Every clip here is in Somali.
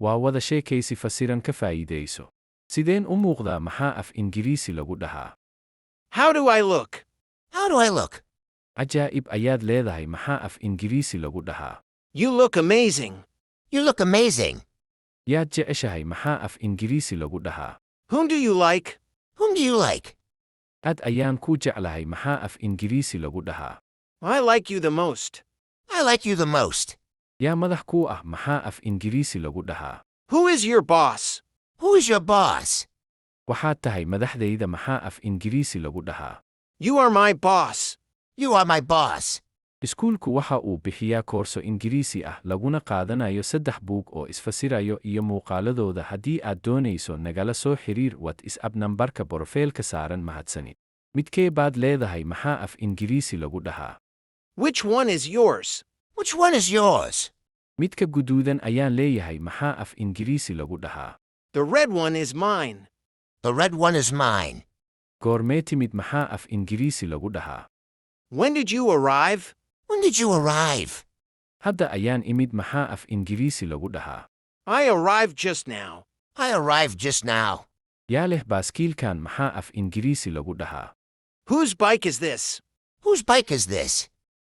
Waa wada sheekaysi fasiran ka faa'iideyso. Sideen u muuqdaa maxaa af Ingiriisi lagu dhahaa? How do I look? How do I look? Cajaa'ib ayaad leedahay maxaa af Ingiriisi lagu dhahaa? You look amazing. You look amazing. Yaad jeceshahay maxaa af Ingiriisi lagu dhahaa? Whom do you like? Whom do you like? Aad ayaan kuu jeclahay maxaa af Ingiriisi lagu dhahaa? I like you the most. I like you the most. Yaa madax kuu ah maxaa af Ingiriisi lagu dhahaa? Who is your boss? Who is your boss? Waxaad tahay madaxdayda maxaa af Ingiriisi lagu dhahaa? You are my boss. You are my boss. Iskuulku waxa uu bixiyaa koorso Ingiriisi ah laguna qaadanayo 3 buug oo isfasirayo iyo muuqaaladooda. Haddii aad doonayso nagala soo xiriir WhatsApp nambarka borofiilka saaran. Mahadsanid. Midkee baad leedahay maxaa af Ingiriisi lagu dhahaa? Which one is yours? Which one is yours? Midka guduudan ayaan leeyahay maxaa af Ingiriisi lagu dhahaa? The red one is mine. The red one is mine. Goormee timid maxaa af Ingiriisi lagu dhahaa? When did you arrive? When did you arrive? Hadda ayaan imid maxaa af Ingiriisi lagu dhahaa? I arrived just now. I arrived just now. Yaa leh baaskiilkan maxaa af Ingiriisi lagu dhahaa? Whose bike is this? Whose bike is this?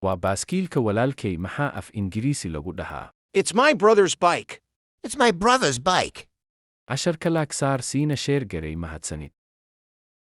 Waa baaskiilka walaalkay maxaa af Ingiriisi lagu dhahaa? It's my brother's bike. It's my brother's bike. Casharka laag saar siina sheer garay. Mahadsanid.